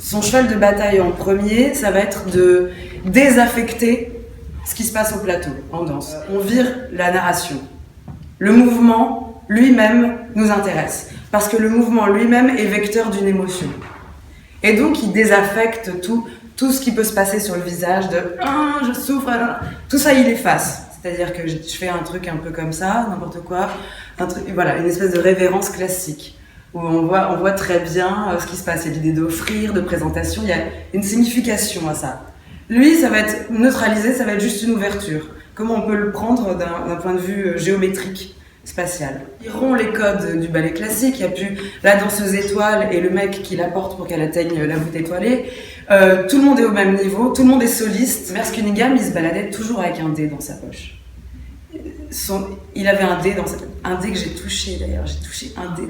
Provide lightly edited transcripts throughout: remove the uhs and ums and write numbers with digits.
Son cheval de bataille en premier, ça va être de désaffecter ce qui se passe au plateau, en danse. On vire la narration. Le mouvement lui-même nous intéresse, parce que le mouvement lui-même est vecteur d'une émotion. Et donc il désaffecte tout ce qui peut se passer sur le visage de « Ah, je souffre », tout ça il efface. C'est-à-dire que je fais un truc un peu comme ça, n'importe quoi, voilà, une espèce de révérence classique, où on voit très bien ce qui se passe. Il y a l'idée d'offrir, de présentation, il y a une signification à ça. Lui, ça va être neutralisé, ça va être juste une ouverture. Comment on peut le prendre d'un point de vue géométrique, spatial. Il rompt les codes du ballet classique, il n'y a plus la danseuse étoile et le mec qui la porte pour qu'elle atteigne la voûte étoilée. Tout le monde est au même niveau, tout le monde est soliste. Merce Cunningham, il se baladait toujours avec un dé dans sa poche. Il avait un dé que j'ai touché d'ailleurs, j'ai touché un dé.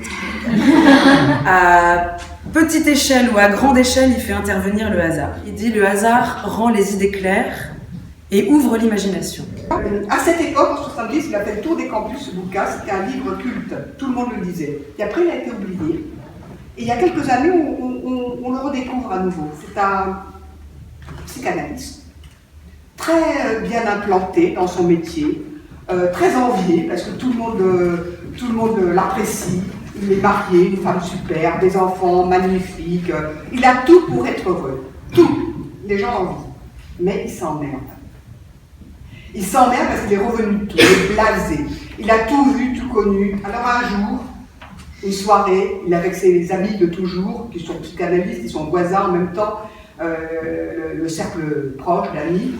À petite échelle ou à grande échelle, il fait intervenir le hasard. Il dit le hasard rend les idées claires et ouvre l'imagination. À cette époque, en 70, il a fait le tour des campus, ce bouquin, c'était un livre culte, tout le monde le disait. Et après, il a été oublié. Et il y a quelques années, on le redécouvre à nouveau. C'est un psychanalyste, très bien implanté dans son métier, très envié, parce que tout le monde l'apprécie. Il est marié, une femme super, des enfants magnifiques. Il a tout pour être heureux. Tout. Les gens l'envient. Mais il s'emmerde. Il s'emmerde parce qu'il est revenu de tout, il est blasé. Il a tout vu, tout connu. Alors un jour, une soirée, il est avec ses amis de toujours, qui sont psychanalystes, qui sont voisins en même temps, le cercle proche d'amis.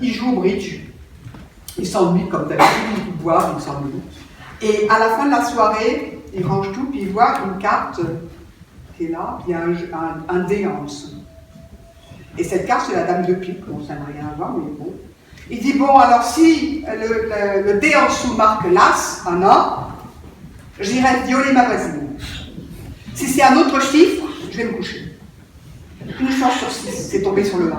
Il joue au bridge. Il s'ennuie comme d'habitude, il boit, il s'ennuie. Et à la fin de la soirée, il range tout, puis il voit une carte qui est là, il y a un dé en dessous. Et cette carte, c'est la dame de pique, bon, ça n'a rien à voir, mais bon. Il dit, bon, alors si le dé en dessous marque l'as, un or, j'irai violer ma voisine. Si c'est un autre chiffre, je vais me coucher. Une chance sur 6, c'est tombé sur le 1.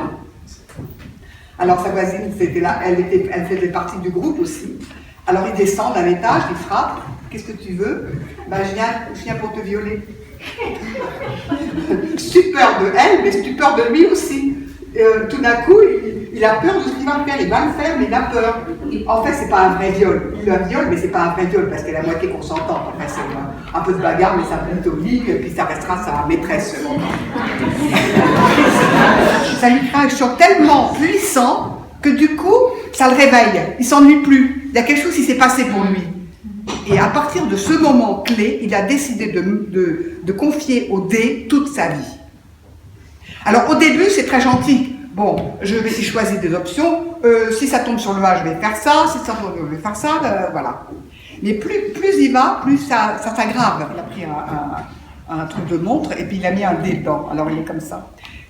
Alors sa voisine, c'était là, elle faisait partie du groupe aussi. Alors il descend d'un étage, il frappe, qu'est-ce que tu veux? Ben je viens pour te violer. Stupeur de elle, mais stupeur de lui aussi. Tout d'un coup, il a peur de ce qu'il va faire. Il va le faire, mais il a peur. En fait, c'est pas un vrai viol. Il la viole, mais c'est pas un vrai viol parce qu'elle est à moitié consentante. Enfin, c'est un peu de bagarre, mais ça monte au lit, et puis ça restera sa maîtresse longtemps. Ça lui crée un choc tellement puissant que du coup, ça le réveille. Il s'ennuie plus. Il y a quelque chose qui s'est passé pour lui. Et à partir de ce moment clé, il a décidé de confier au dé toute sa vie. Alors au début, c'est très gentil. Bon, il choisit des options. Si ça tombe sur le A, je vais faire ça. Si ça tombe, je vais faire ça. Voilà. Mais plus il va, plus ça s'aggrave. Il a pris un truc de montre et puis il a mis un dé dedans. Alors il est comme ça.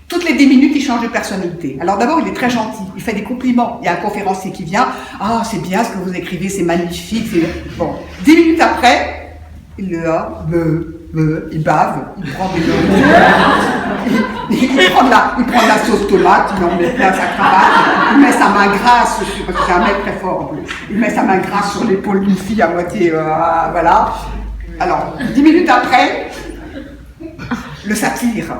Toutes les 10 minutes, il change de personnalité. Alors d'abord, il est très gentil. Il fait des compliments. Il y a un conférencier qui vient. « Ah, c'est bien ce que vous écrivez, c'est magnifique. » Bon, 10 minutes après, il le a, il bave, il prend des il prend de la sauce tomate, il en met plein sa cravate, il met sa main grasse, parce que c'est un mec très fort en plus, il met sa main grasse sur l'épaule d'une fille à moitié, voilà. Alors, 10 minutes après, le satire.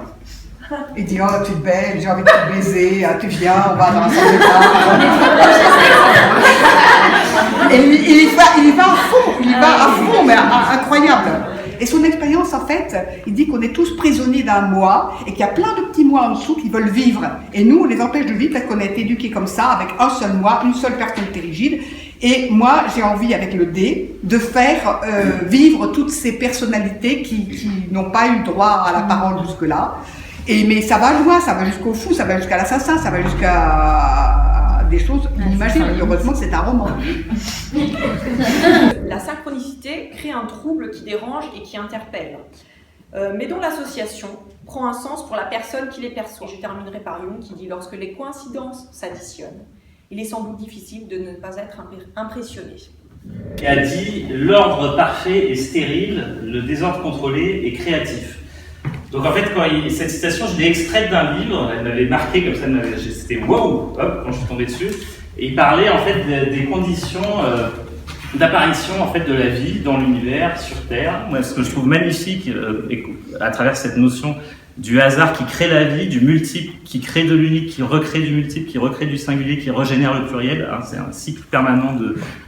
Il dit, oh, tu es belle, j'ai envie de te baiser, tu viens, on va dans la salle de bain. Et il y va à fond, mais incroyable. Et son expérience, en fait, il dit qu'on est tous prisonniers d'un moi et qu'il y a plein de petits moi en dessous qui veulent vivre. Et nous, on les empêche de vivre parce qu'on a été éduqués comme ça, avec un seul moi, une seule personnalité rigide. Et moi, j'ai envie, avec le dé, de faire vivre toutes ces personnalités qui n'ont pas eu droit à la parole jusque-là. Mais ça va loin, ça va jusqu'au fou, ça va jusqu'à l'assassin, ça va jusqu'à des choses inimaginables. Heureusement que c'est un roman. La synchronicité crée un trouble qui dérange et qui interpelle, mais dont l'association prend un sens pour la personne qui les perçoit. Je terminerai par Jung qui dit « Lorsque les coïncidences s'additionnent, il est sans doute difficile de ne pas être impressionné. » Et a dit « L'ordre parfait est stérile, le désordre contrôlé est créatif ». Donc en fait, cette citation, je l'ai extraite d'un livre, elle m'avait marqué comme ça, c'était wow, hop, quand je suis tombé dessus. Et il parlait en fait des conditions d'apparition en fait de la vie dans l'univers, sur Terre. Moi, ce que je trouve magnifique à travers cette notion du hasard qui crée la vie, du multiple qui crée de l'unique, qui recrée du multiple, qui recrée du singulier, qui régénère le pluriel, hein, c'est un cycle permanent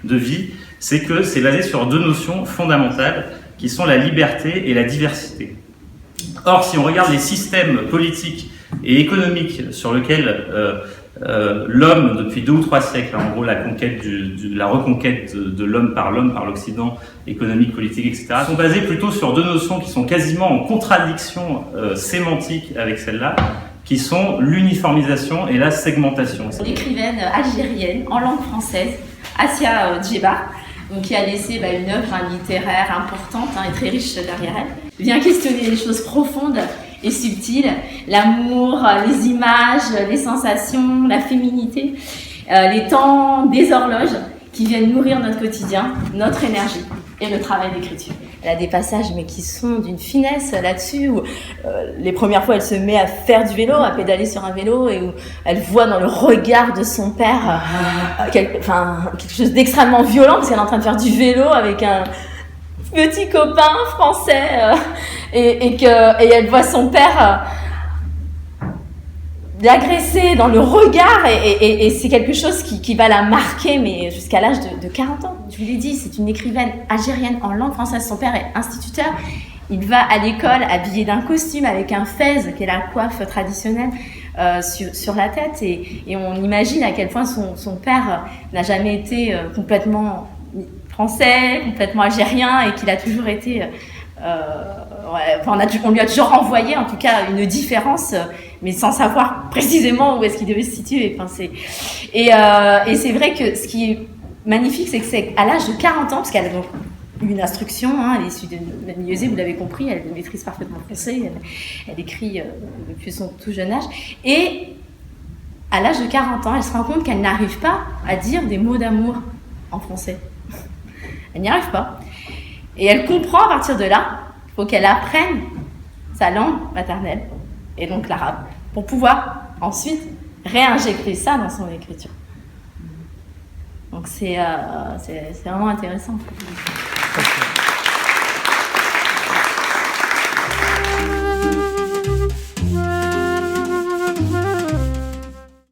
de vie, c'est que c'est basé sur deux notions fondamentales qui sont la liberté et la diversité. Or, si on regarde les systèmes politiques et économiques sur lesquels l'homme, depuis 2 ou 3 siècles, en gros la reconquête de l'homme par l'Occident, économique, politique, etc., sont basés plutôt sur deux notions qui sont quasiment en contradiction sémantique avec celle-là, qui sont l'uniformisation et la segmentation. Une écrivaine algérienne en langue française, Assia Djeba, donc qui a laissé une œuvre littéraire importante et très riche derrière elle, vient questionner les choses profondes et subtiles, l'amour, les images, les sensations, la féminité, les temps des horloges qui viennent nourrir notre quotidien, notre énergie et le travail d'écriture. Elle a des passages qui sont d'une finesse là-dessus, où les premières fois elle se met à faire du vélo, à pédaler sur un vélo, et où elle voit dans le regard de son père quelque chose d'extrêmement violent, parce qu'elle est en train de faire du vélo avec un petit copain français, et elle voit son père l'agresser dans le regard, et c'est quelque chose qui va la marquer, mais jusqu'à l'âge de 40 ans. Je vous l'ai dit, c'est une écrivaine algérienne en langue française. Son père est instituteur. Il va à l'école habillé d'un costume avec un fez, qui est la coiffe traditionnelle, sur la tête. Et on imagine à quel point son père n'a jamais été complètement français, complètement algérien, et qu'il a toujours été... on lui a toujours renvoyé, en tout cas, une différence, mais sans savoir précisément où est-ce qu'il devait se situer. Et c'est vrai que ce qui est magnifique, c'est que c'est à l'âge de 40 ans, parce qu'elle a donc eu une instruction, elle est issue de l'IESE, vous l'avez compris, elle maîtrise parfaitement le français, elle écrit depuis son tout jeune âge, et à l'âge de 40 ans, elle se rend compte qu'elle n'arrive pas à dire des mots d'amour en français. Elle n'y arrive pas. Et elle comprend à partir de là qu'il faut qu'elle apprenne sa langue maternelle, et donc l'arabe, pour pouvoir ensuite réinjecter ça dans son écriture. Donc c'est vraiment intéressant.